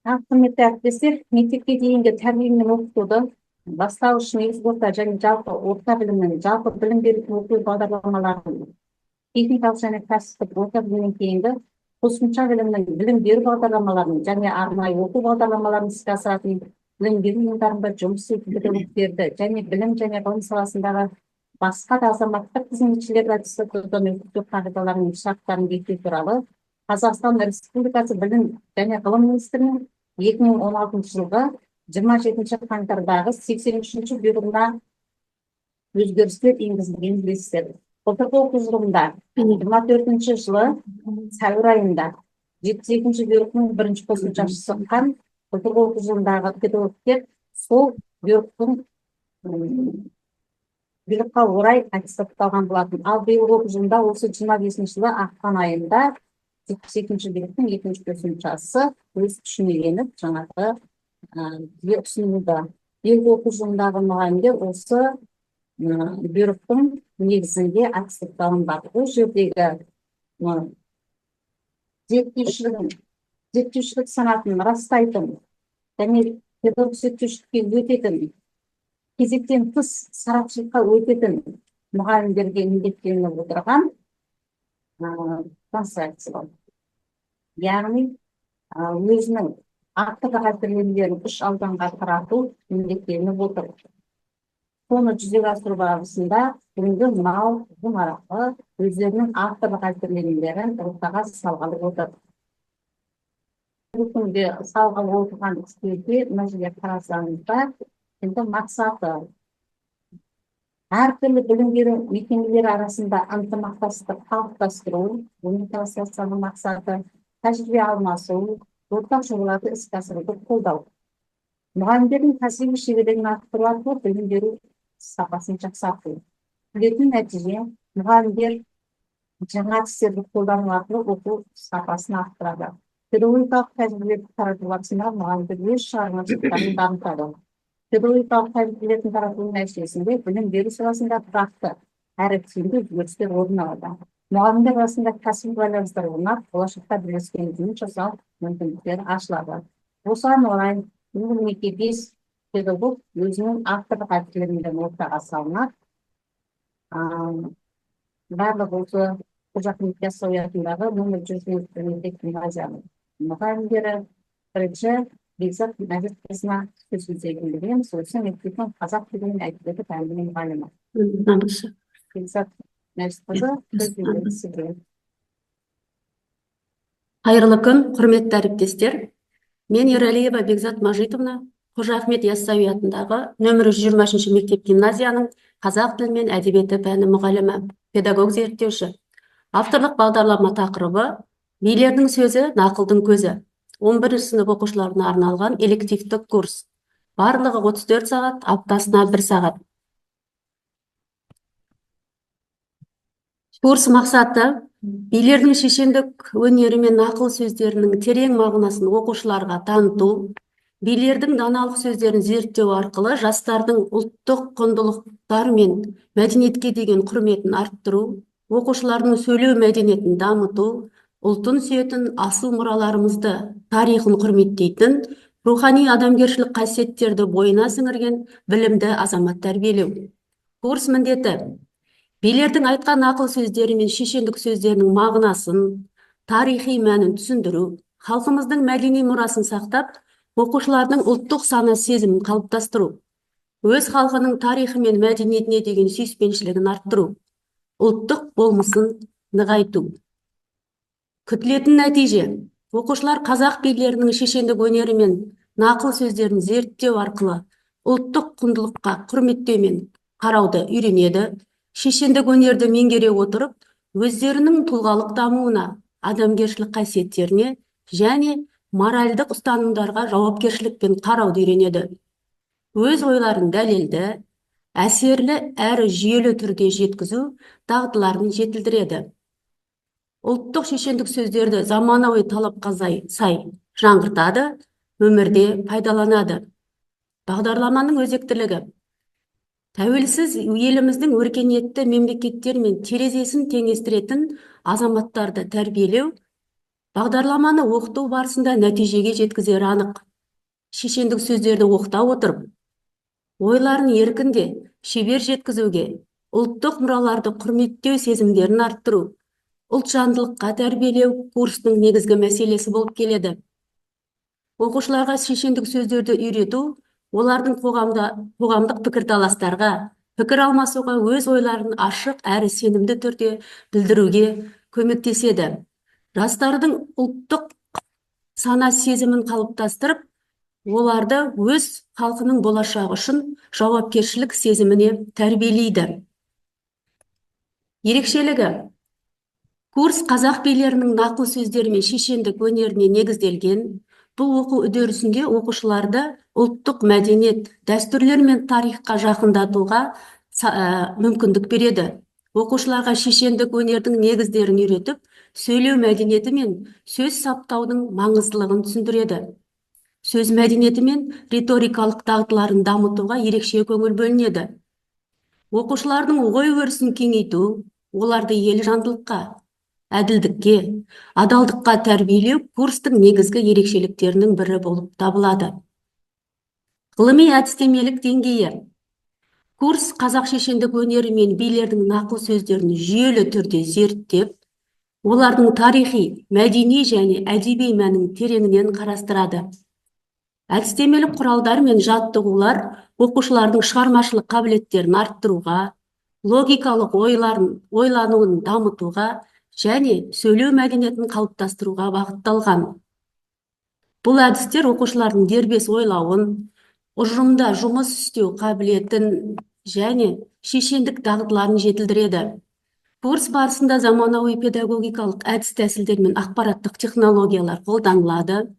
Құрметті әріптестер, мектепке дейінгі тәрбие мен оқытуды бастауыш негізгі орта және жалпы орта білімнің жалпы білім беру оқу бағдарламаларын техникалық және кәсіптік орта білімнен кейінгі қосымша білім беру бағдарламаларын және арнайы оқу бағдарламаларын іске асыратын білім беру ұйымдарында жұмыс істейтін педагогтерді және білім және ғылым саласындағы басқа да азаматтық қызметшілерді аттестаттаудан өткізу қағидалары мен шарттарын бекіту туралы Қазақстан Республикасы білім және ғылым министрінің 2016 жылғы 27 қаңтардағы 83-ші бұйрығына өзгерістер енгізілгенін білесіздер. Былтырғы оқу жылында 24-ші жылы сәуір айында 72-ші бұйрықтың бірінші қосымшасы шыққан. Былтырғы оқу жылындағы педагогтер сол бұйрыққа орай аттестатталған болатын. Ал биылғы оқу жылында осы 25-ші жылы ақпан айында 72-ші бұйрықтың екінші қосымшасы өз күшіне еніп, жаңағы ұсынылды. Биылғы оқу жылындағы мұғалімдер осы бұйрықтың негізінде аттестатталынбақ. Бұл жердегі зерттеушілік санатын растайтын және педагог зерттеушілікке өтетін, кезектен тыс сарапшылыққа өтетін мұғалімдерге міндеттелініп отырған конструкция. Яғни өзінің авторлық әзірлемелерін үш ауданға тарату міндеттелініп отыр. Соны жүзеге асыру барысында бүгінгі мынау арқылы өздерінің авторлық әзірлемелерін ортаға салғалы отыр. Бүгінгі салғалы отырған істерде мына жерге қарасаңыздар, енді мақсаты әртүрлі білім беру мекемелері арасында ынтымақтастық қалыптастыру, коммуникацияның мақсаты тәжірибе алмасу, ортақ жобаларды іске асыруды қолдау. Мұғалімдердің кәсіби шеберлігін арттыру арқылы білім беру сапасын жақсарту. Келетін нәтиже мұғалімдер жаңа әдістерді қолдану арқылы оқу сапасын арттырады. Педагогикалық тәжірибелерді тарату барысында мұғалімдер өз шығармашылықтарын дамытады. Педагогикалық тәжірибелердің таратуының нәтижесінде білім беру саласында тұрақты әрі тиімді өзгерістер орын алады. Мұғалімдер арасында кәсіби байланыстар орнап, болашақта бірлескен жұмыс жасау мүмкіндіктері ашылады. Осыған орай өңірдегі 5 педагог өзінің авторлық әзірлемелерін ортаға салынады. Барлығы осы Қожа Ахмет Яссауи атындағы нөмір 100 мектеп гимназияның мұғалімдері бірінші Бекзат Нәжіпқызына сөз сөйлеген білеміз. Осы мектептің қазақ тілінің әдебиеті пәнінің мұғалімі. Бекзат Нәжіпқызы сөз сөйлеген. Қайырлы күн, құрметті әріптестер. Мен Ералиева Бекзат Мажитовна, Қожа Ахмет Яссауи атындағы нөмірі 20-ші мектеп гимназияның қазақ тілі мен әдебиеті пәні мұғалімі, педагог зерттеуші. Авторлық бағдарлама тақырыбы билердің сөзі, нақылдың көзі. 11 сынып оқушыларына арналған элективтік курс. Барлығы 34 сағат, аптасына 1 сағат. Курс мақсаты билердің шешендік өнері мен нақыл сөздерінің терең мағынасын оқушыларға таныту, билердің даналық сөздерін зерттеу арқылы жастардың ұлттық құндылықтар мен мәдениетке деген құрметін арттыру, оқушылардың сөйлеу мәдениетін дамыту, ұлтын сүйетін асыл мұраларымызды, тарихын құрметтейтін, рухани адамгершілік қасиеттерді бойына сіңірген білімді азамат тәрбиелеу. Курс міндеті билердің айтқан ақыл сөздері мен шешендік сөздерінің мағынасын, тарихи мәнін түсіндіру, халқымыздың мәдени мұрасын сақтап, оқушылардың ұлттық сана сезімін қалыптастыру, өз халқының тарихы мен мәдениетіне деген сүйіспеншілігін арттыру, ұлттық болмысын нығайту. Күтілетін нәтиже: оқушылар қазақ билерінің шешендік өнері мен нақыл сөздерін зерттеу арқылы ұлттық құндылыққа құрметтеумен қарауды үйренеді, шешендік өнерді меңгере отырып, өздерінің тұлғалық дамуына, адамгершілік қасиеттеріне және моральдық ұстанымдарға жауапкершілікпен қарауды үйренеді. Өз ойларын дәлелді, әсерлі әрі жүйелі түрде жеткізу дағдыларын жетілдіреді. Ұлттық шешендік сөздерді заманауи талапқа сай жаңғыртады, өмірде пайдаланады. Бағдарламаның өзектілігі: тәуелсіз еліміздің өркениетті мемлекеттермен терезесін теңестіретін азаматтарды тәрбиелеу, Бағдарламаны оқыту барысында нәтижеге жеткізері анық. Шешендік сөздерді оқыта отырып, ойларын еркінде шебер жеткізуге, ұлттық мұраларды құрметтеу сезімдерін арттыру, ұлтжандылыққа тәрбиелеу курстың негізгі мәселесі болып келеді. Оқушыларға шешендік сөздерді үйрету, олардың қоғамдық пікірталастарға, пікір алмасуға, өз ойларын ашық әрі сенімді түрде білдіруге көмектеседі. Жастардың ұлттық сана сезімін қалыптастырып, оларды өз халқының болашағы үшін жауапкершілік сезіміне тәрбиелейді. Ерекшелігі: курс қазақ билерінің нақыл сөздері мен шешендік өнеріне негізделген. Бұл оқу үдерісінде оқушыларды ұлттық мәдениет, дәстүрлер мен тарихқа жақындатуға мүмкіндік береді. Оқушыларға шешендік өнердің негіздерін үйретіп, сөйлеу мәдениеті мен сөз саптаудың маңыздылығын түсіндіреді. Сөз мәдениеті мен риторикалық дағдыларын дамытуға ерекше көңіл бөлінеді. Оқушылардың ой өрісін кеңейту, оларды елжандылыққа, әділдікке, адалдыққа тәрбиелеу курстың негізгі ерекшеліктерінің бірі болып табылады. Ғылыми әдістемелік деңгейі: курс қазақ шешендік өнері мен билердің нақыл сөздерін жүйелі түрде зерттеп, олардың тарихи, мәдени және әдеби мәнін тереңінен қарастырады. Әдістемелік құралдар мен жаттығулар оқушылардың шығармашылық қабілеттерін арттыруға, логикалық ойлануын дамытуға және сөйлеу мәдениетін қалыптастыруға бағытталған. Бұл әдістер оқушылардың дербес ойлауын, ұжымда жұмыс істеу қабілетін және шешендік дағдыларын жетілдіреді. Курс барысында заманауи педагогикалық әдіс-тәсілдер мен ақпараттық технологиялар қолданылады.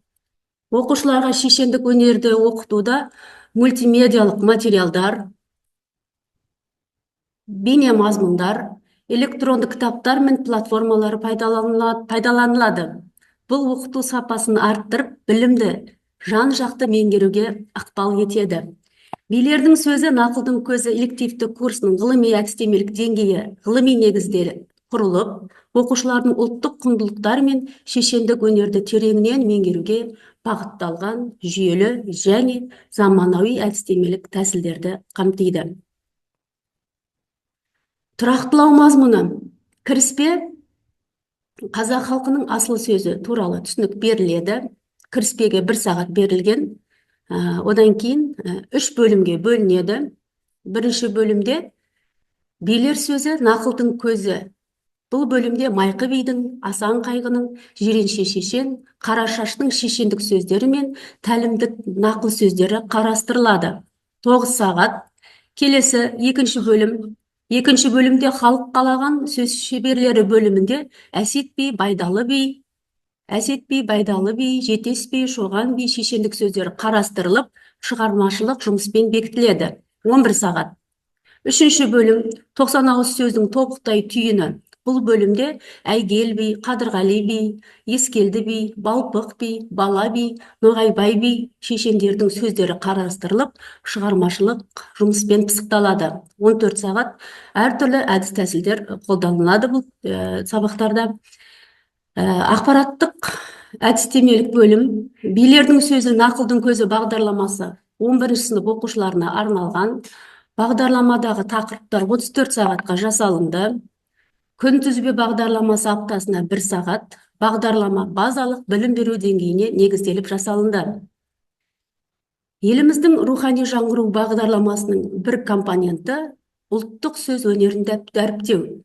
Оқушыларға шешендік өнерді оқытуда мультимедиалық материалдар, бейне мазмұндар, электронды кітаптар мен платформалары пайдаланылады. Бұл оқыту сапасын арттырып, білімді жан-жақты меңгеруге ықпал етеді. Билердің сөзі нақылдың көзі элективті курсының ғылыми әдістемелік деңгейі, ғылыми негіздері құрылып, оқушылардың ұлттық құндылықтар мен шешендік өнерді тереңінен меңгеруге бағытталған жүйелі және заманауи әдістемелік тәсілдерді қамтиды. Тұрақтылау мазмұны: кіріспе қазақ халқының асыл сөзі туралы түсінік беріледі. Кіріспеге 1 сағат берілген. Одан кейін 3 бөлімге бөлінеді. Бірінші бөлімде билер сөзі нақылдың көзі. Бұл бөлімде Майқы бидің, Асан қайғының, Жиренше шешен, Қарашаштың шешендік сөздері мен тәлімдік нақыл сөздері қарастырылады. 9 сағат. Келесі екінші бөлімде халық қалаған сөз шеберлері бөлімінде Әсет би, Байдалы би, Жетес би, Шоған би шешендік сөздері қарастырылып, шығармашылық жұмыспен бекітіледі. 11 сағат. Үшінші бөлім 90 ауыз сөздің тобықтай түйіні. Бұл бөлімде Әйгел би, Қадырғали би, Ескелді би, Балпық би, Бала би, Ноғайбай би шешендердің сөздері қарастырылып, шығармашылық жұмыспен пысықталады. 14 сағат. Әртүрлі әдіс-тәсілдер қолданылады бұл сабақтарда. Ақпараттық әдістемелік бөлім: билердің сөзі нақылдың көзі бағдарламасы 11 сынып оқушыларына арналған. Бағдарламадағы тақырыптар 34 сағатқа жасалынды. Күнтізбе бағдарламасы аптасына 1 сағат. Бағдарлама базалық білім беру деңгейіне негізделіп жасалынды. Еліміздің рухани жаңғыру бағдарламасының бір компоненті ұлттық сөз өнерін дәріптеу.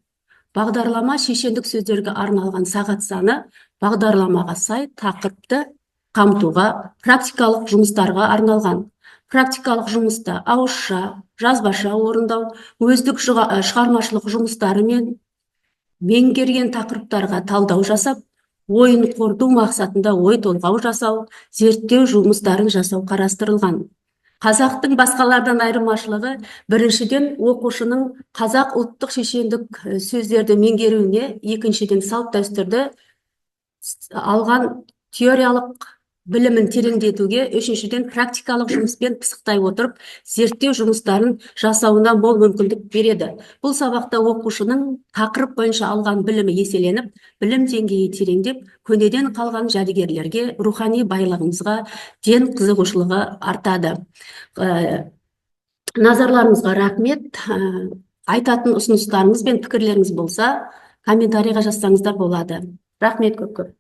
Бағдарлама шешендік сөздерге арналған сағат саны бағдарламаға сай тақырыпты қамтуға, практикалық жұмыстарға арналған. Практикалық жұмыста ауызша, жазбаша орындау, өздік шығармашылық жұмыстары мен меңгерген тақырыптарға талдау жасап, ойын қорыту мақсатында ой толғау жасау, зерттеу жұмыстарын жасау қарастырылған. Қазақтың басқалардан айырмашылығы: біріншіден, оқушының қазақ ұлттық шешендік сөздерді меңгеруіне, екіншіден, салт дәстүрді алған теориялық білімін тереңдетуге, үшіншіден практикалық жұмыспен пысықтай отырып, зерттеу жұмыстарын жасауына мол мүмкіндік береді. Бұл сабақта оқушының тақырып бойынша алған білімі еселеніп, білім деңгейі тереңдеп, көнеден қалған жәдігерлерге, рухани байлығымызға ден қызығушылығы артады. Назарларыңызға рахмет. Айтатын ұсыныстарыңыз бен пікірлеріңіз болса, комментарийға жазсаңыздар болады. Рахмет көп.